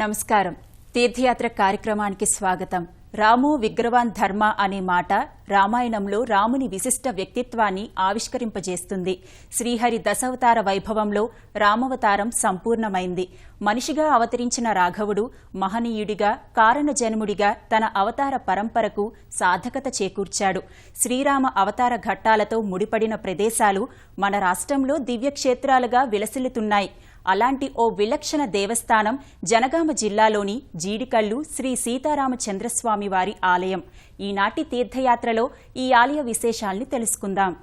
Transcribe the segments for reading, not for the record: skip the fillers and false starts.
నమస్కారం. తీర్థయాత్ర కార్యక్రమానికి స్వాగతం. రామో విగ్రవాన్ ధర్మ అనే మాట రామాయణంలో రాముని విశిష్ట వ్యక్తిత్వాన్ని ఆవిష్కరింపజేస్తుంది. శ్రీహరి దశావతార వైభవంలో రామవతారం సంపూర్ణమైంది. మనిషిగా అవతరించిన రాఘవుడు మహనీయుడిగా, కారణజన్ముడిగా తన అవతార పరంపరకు సార్థకత చేకూర్చాడు. శ్రీరామ అవతార ఘట్టాలతో ముడిపడిన ప్రదేశాలు మన రాష్ట్రంలో దివ్యక్షేత్రాలుగా విలసిల్లుతున్నాయి. అలాంటి ఓ విలక్షణ దేవస్థానం జనగామ జిల్లాలోని జీడికల్లు శ్రీ సీతారామచంద్రస్వామి వారి ఆలయం. ఈనాటి తీర్థయాత్రలో ఈ ఆలయ విశేషాల్ని తెలుసుకుందాం.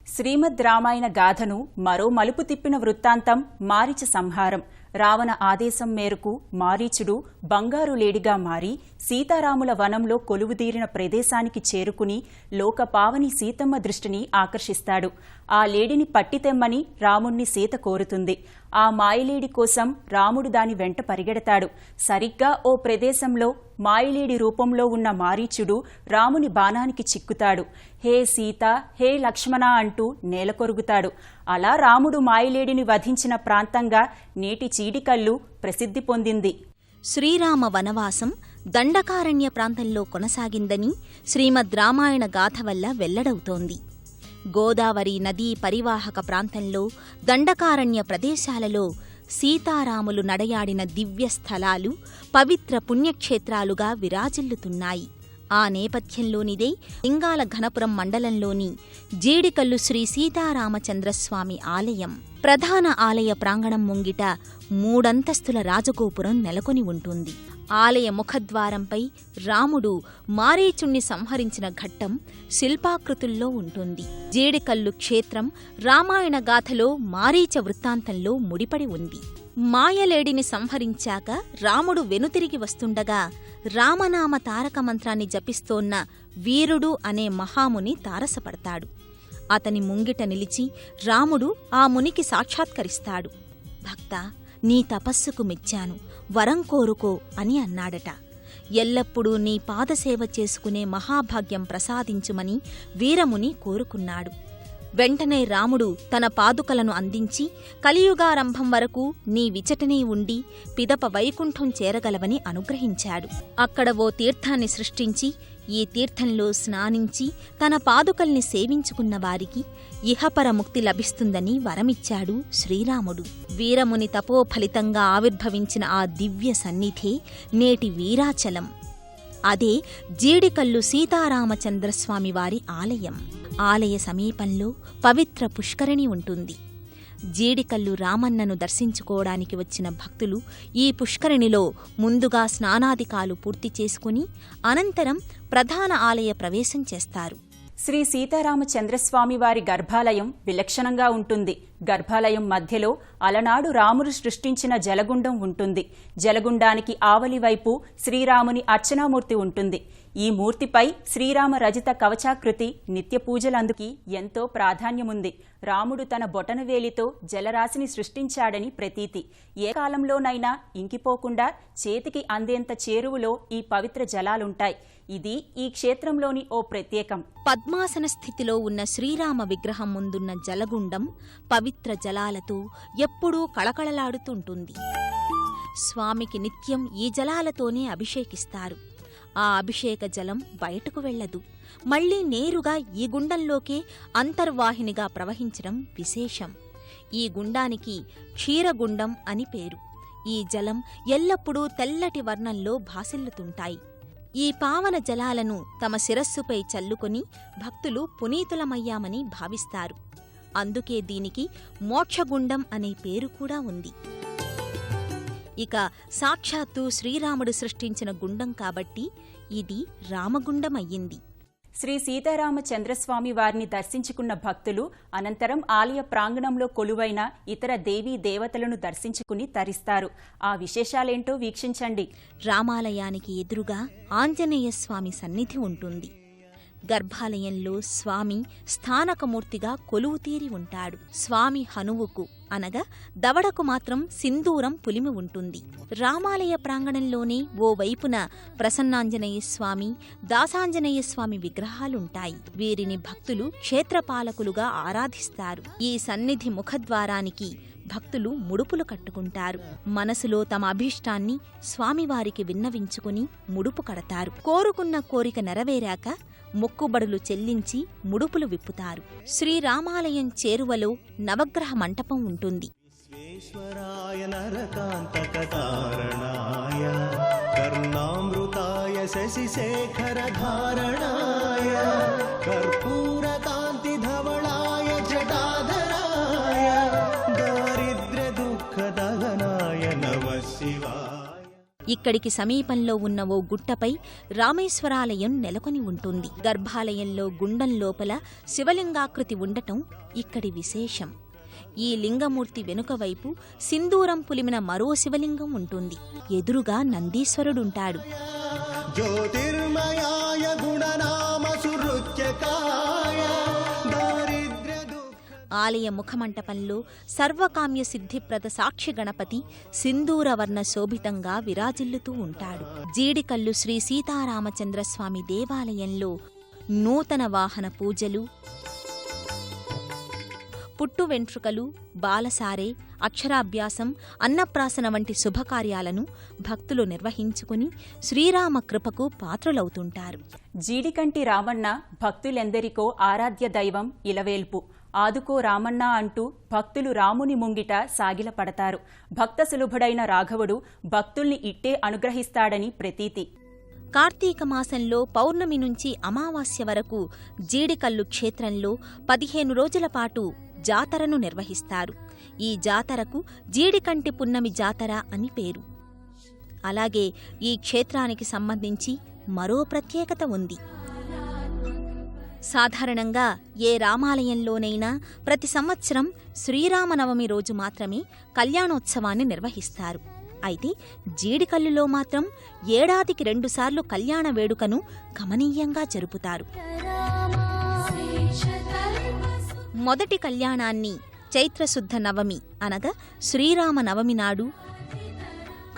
శ్రీమద్ రామాయణ గాథను మరో మలుపు తిప్పిన వృత్తాంతం మారీచ సంహారం. రావణ ఆదేశం మేరకు మారీచుడు బంగారు లేడిగా మారి సీతారాముల వనంలో కొలువుదీరిన ప్రదేశానికి చేరుకుని లోకపావని సీతమ్మ దృష్టిని ఆకర్షిస్తాడు. ఆ లేడిని పట్టితెమ్మని రాముణ్ణి సీత కోరుతుంది. ఆ మాయలేడి కోసం రాముడు దాని వెంట పరిగెడతాడు. సరిగ్గా ఓ ప్రదేశంలో మాయలేడి రూపంలో ఉన్న మారీచుడు రాముని బాణానికి చిక్కుతాడు. హే సీత, హే లక్ష్మణ అంటూ నేలకొరుగుతాడు. అలా రాముడు మాయలేడిని వధించిన ప్రాంతంగా నేటి చీడికల్లు ప్రసిద్ధి పొందింది. శ్రీరామ వనవాసం దండకారణ్య ప్రాంతంలో కొనసాగిందని శ్రీమద్ రామాయణ గాథ వల్ల వెల్లడవుతోంది. గోదావరి నదీ పరివాహక ప్రాంతంలో దండకారణ్య ప్రదేశాలలో సీతారాములు నడయాడిన దివ్యస్థలాలు పవిత్ర పుణ్యక్షేత్రాలుగా విరాజిల్లుతున్నాయి. ఆ నేపథ్యంలోనిదే లింగాల ఘనపురం మండలంలోని జీడికల్లు శ్రీ సీతారామచంద్రస్వామి ఆలయం. ప్రధాన ఆలయ ప్రాంగణం ముంగిట 3 అంతస్తుల రాజగోపురం నెలకొని ఉంటుంది. ఆలయ ముఖద్వారంపై రాముడు మారీచుణ్ణి సంహరించిన ఘట్టం శిల్పాకృతుల్లో ఉంటుంది. జీడికల్లు క్షేత్రం రామాయణ గాథలో మారీచ వృత్తాంతంలో ముడిపడి ఉంది. మాయలేడిని సంహరించాక రాముడు వెనుతిరిగి వస్తుండగా రామనామ తారక మంత్రాన్ని జపిస్తోన్న వీరుడు అనే మహాముని తారసపడతాడు. అతని ముంగిట నిలిచి రాముడు ఆ మునికి సాక్షాత్కరిస్తాడు. భక్తా, నీ తపస్సుకు మెచ్చాను, వరం కోరుకో అని అన్నాడట. ఎల్లప్పుడూ నీ పాదసేవ చేసుకునే మహాభాగ్యం ప్రసాదించుమని వీరముని కోరుకున్నాడు. వెంటనే రాముడు తన పాదుకలను అందించి కలియుగారంభం వరకు నీ విచటనే ఉండి పిదప వైకుంఠం చేరగలవని అనుగ్రహించాడు. అక్కడ ఓ తీర్థాన్ని సృష్టించి ఈ తీర్థంలో స్నానించి తన పాదుకల్ని సేవించుకున్న వారికి ఇహపర ముక్తి లభిస్తుందని వరమిచ్చాడు శ్రీరాముడు. వీరముని తపోఫలితంగా ఆవిర్భవించిన ఆ దివ్య సన్నిధే నేటి వీరాచలం. అదే జీడికల్లు సీతారామచంద్రస్వామి వారి ఆలయం. ఆలయ సమీపంలో పవిత్ర పుష్కరిణి ఉంటుంది. జీడికల్లు రామన్నను దర్శించుకోవడానికి వచ్చిన భక్తులు ఈ పుష్కరిణిలో ముందుగా స్నానాదికాలు పూర్తి చేసుకుని అనంతరం ప్రధాన ఆలయ ప్రవేశం చేస్తారు. శ్రీ సీతారామచంద్రస్వామి వారి గర్భాలయం విలక్షణంగా ఉంటుంది. గర్భాలయం మధ్యలో అలనాడు రాముడు సృష్టించిన జలగుండం ఉంటుంది. జలగుండానికి ఆవలి వైపు శ్రీరాముని అర్చనామూర్తి ఉంటుంది. ఈ మూర్తిపై శ్రీరామ రజిత కవచాకృతి నిత్య పూజలందుకి ఎంతో ప్రాధాన్యముంది. రాముడు తన బొటనవేలితో జలరాశిని సృష్టించాడని ప్రతీతి. ఏ కాలంలోనైనా ఇంకిపోకుండా చేతికి అందేంత చేరువలో ఈ పవిత్ర జలాలుంటాయి. ఇది ఈ క్షేత్రంలోని ఓ ప్రత్యేకం. పద్మాసన స్థితిలో ఉన్న శ్రీరామ విగ్రహం ముందున్న జలగుండం పవిత్ర జలాలతో ఎప్పుడూ కళకళలాడుతుంటుంది. స్వామికి నిత్యం ఈ జలాలతోనే అభిషేకిస్తారు. ఆ అభిషేక జలం బయటకు వెళ్లదు. మళ్లీ నేరుగా ఈ గుండంలోకే అంతర్వాహినిగా ప్రవహించడం విశేషం. ఈ గుండానికి క్షీరగుండం అని పేరు. ఈ జలం ఎల్లప్పుడూ తెల్లటి వర్ణంలో భాసిల్లుతుంటాయి. ఈ పావన జలాలను తమ శిరస్సుపై చల్లుకొని భక్తులు పునీతులమయ్యామని భావిస్తారు. అందుకే దీనికి మోక్షగుండం అనే పేరు కూడా ఉంది. ఇక సాక్షాత్తు శ్రీరాముడు సృష్టించిన గుండం కాబట్టి ఇది రామగుండం అయ్యింది. శ్రీ సీతారామచంద్రస్వామి వారిని దర్శించుకున్న భక్తులు అనంతరం ఆలయ ప్రాంగణంలో కొలువైన ఇతర దేవీ దేవతలను దర్శించుకుని తరిస్తారు. ఆ విశేషాలేంటో వీక్షించండి. రామాలయానికి ఎదురుగా ఆంజనేయస్వామి సన్నిధి ఉంటుంది. గర్భాలయంలో స్వామి స్థానకమూర్తిగా కొలువుతీరి ఉంటాడు. స్వామి హనువుకు అనగా దవడకు మాత్రం సింధూరం పులిమి ఉంటుంది. రామాలయ ప్రాంగణంలోనే ఓ వైపున ప్రసన్నాంజనేయస్వామి, దాసాంజనేయస్వామి విగ్రహాలుంటాయి. వీరిని భక్తులు క్షేత్రపాలకులుగా ఆరాధిస్తారు. ఈ సన్నిధి ముఖద్వారానికి భక్తులు ముడుపులు కట్టుకుంటారు. మనసులో తమ అభీష్టాన్ని స్వామివారికి విన్నవించుకుని ముడుపు కడతారు. కోరుకున్న కోరిక నెరవేరాక మొక్కుబడులు చెల్లించి ముడుపులు విప్పుతారు. శ్రీరామాలయం చేరువలో నవగ్రహ మంటపం ఉంటుంది. విశ్వేశ్వరాయ నరకాంతకతారణాయ కర్ణామృతాయ శశిశేఖరధారణాయ కర్పూరకాంతిధవళాయ జటాధరాయ దారిద్ర్య దుఃఖదహనాయ నమః శివాయ. ఇక్కడికి సమీపంలో ఉన్న ఓ గుట్టపై రామేశ్వరాలయం నెలకొని ఉంటుంది. గర్భాలయంలో గుండం లోపల శివలింగాకృతి ఉండటం ఇక్కడి విశేషం. ఈ లింగమూర్తి వెనుక వైపు సింధూరం పులిమిన మరో శివలింగం ఉంటుంది. ఎదురుగా నందీశ్వరుడుంటాడు. జ్యోతిర్మయాయ గుణనామ సురుచ్యకాయ ఆలయ ముఖమంటపంలో సర్వకామ్య సిద్ధిప్రద సాక్షి గణపతి సింధూరవర్ణ శోభితంగా విరాజిల్లుతూ ఉంటాడు. జీడికల్లు శ్రీ సీతారామచంద్రస్వామి దేవాలయంలో నూతన వాహన పూజలు, పుట్టు వెంట్రుకలు, బాలసారే, అక్షరాభ్యాసం, అన్నప్రాసన వంటి శుభకార్యాలను భక్తులు నిర్వహించుకుని శ్రీరామ కృపకు పాత్రులవుతుంటారు. జీడికంటి రామన్న భక్తులెందరికో ఆరాధ్య దైవం, ఇలవేల్పు. ఆదుకో రామన్న అంటూ భక్తులు రాముని ముంగిట సాగిలపడతారు. భక్త సులభుడైన రాఘవుడు భక్తుల్ని ఇట్టే అనుగ్రహిస్తాడని ప్రతీతి. కార్తీక మాసంలో పౌర్ణమి నుంచి అమావాస్య వరకు జీడికల్లు క్షేత్రంలో 15 రోజుల పాటు జాతరను నిర్వహిస్తారు. ఈ జాతరకు జీడికంటి పున్నమి జాతర అని పేరు. అలాగే ఈ క్షేత్రానికి సంబంధించి మరో ప్రత్యేకత ఉంది. సాధారణంగా ఏ రామాలయంలోనైనా ప్రతి సంవత్సరం శ్రీరామనవమి రోజు మాత్రమే కళ్యాణోత్సవాన్ని నిర్వహిస్తారు. అయితే జీడికల్లులో మాత్రం ఏడాదికి 2 సార్లు కళ్యాణ వేడుకను గమనీయంగా జరుపుతారు. మొదటి కళ్యాణాన్ని చైత్రశుద్ధ నవమి అనగా శ్రీరామనవమి నాడు,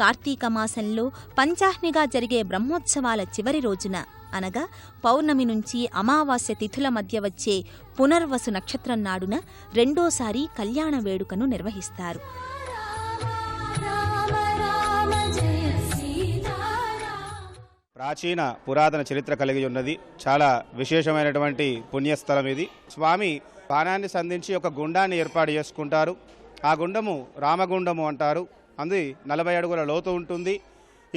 కార్తీక మాసంలో పంచాహ్నిగా జరిగే బ్రహ్మోత్సవాల చివరి రోజున అనగా పౌర్ణమి నుంచి అమావాస్య తిథుల మధ్య వచ్చే పునర్వసు నక్షత్రం నాడున రెండోసారి కళ్యాణ వేడుకను నిర్వహిస్తారు. ప్రాచీన పురాతన చరిత్ర కలిగి ఉన్నది. చాలా విశేషమైనటువంటి పుణ్యస్థలం ఇది. స్వామి బాణాన్ని సంధించి ఒక గుండాన్ని ఏర్పాటు చేసుకుంటారు. ఆ గుండము రామగుండము అంటారు. అది 40 అడుగుల లోతు ఉంటుంది.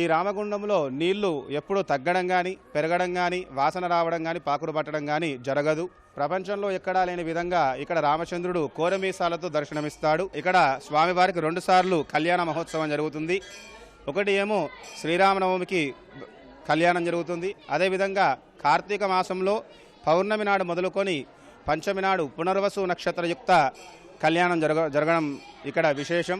ఈ రామగుండంలో నీళ్లు ఎప్పుడూ తగ్గడం కానీ, పెరగడం కానీ, వాసన రావడం కానీ, పాకుడు పట్టడం కానీ జరగదు. ప్రపంచంలో ఎక్కడా లేని విధంగా ఇక్కడ రామచంద్రుడు కోరమీసాలతో దర్శనమిస్తాడు. ఇక్కడ స్వామివారికి 2 సార్లు కళ్యాణ మహోత్సవం జరుగుతుంది. ఒకటి ఏమో శ్రీరామనవమికి కళ్యాణం జరుగుతుంది. అదేవిధంగా కార్తీక మాసంలో పౌర్ణమి నాడు మొదలుకొని పంచమి నాడు పునర్వసు నక్షత్రయుక్త కళ్యాణం జరగడం ఇక్కడ విశేషం.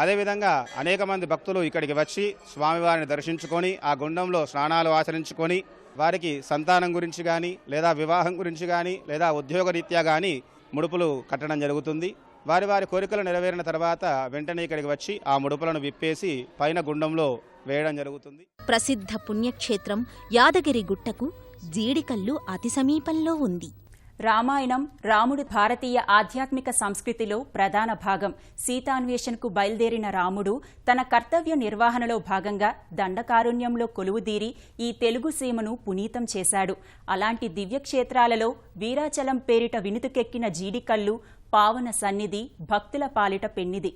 అదేవిధంగా అనేక మంది భక్తులు ఇక్కడికి వచ్చి స్వామివారిని దర్శించుకొని ఆ గుండంలో స్నానాలు ఆచరించుకొని వారికి సంతానం గురించి కానీ, లేదా వివాహం గురించి కానీ, లేదా ఉద్యోగరీత్యా కానీ ముడుపులు కట్టడం జరుగుతుంది. వారి వారి కోరికలు నెరవేరిన తర్వాత వెంటనే ఇక్కడికి వచ్చి ఆ ముడుపులను విప్పేసి పైన గుండంలో వేయడం జరుగుతుంది. ప్రసిద్ధ పుణ్యక్షేత్రం యాదగిరి గుట్టకు జీడికల్లు అతి సమీపంలో ఉంది. రామాయణం రాముడు భారతీయ ఆధ్యాత్మిక సంస్కృతిలో ప్రధాన భాగం. సీతాన్వేషణకు బయలుదేరిన రాముడు తన కర్తవ్య నిర్వహణలో భాగంగా దండకారుణ్యంలో కొలువుదీరి ఈ తెలుగు సీమను పునీతం చేశాడు. అలాంటి దివ్యక్షేత్రాలలో వీరాచలం పేరిట వినుతుకెక్కిన జీడికల్లు పావన సన్నిధి, భక్తుల పాలిట పెన్నిది.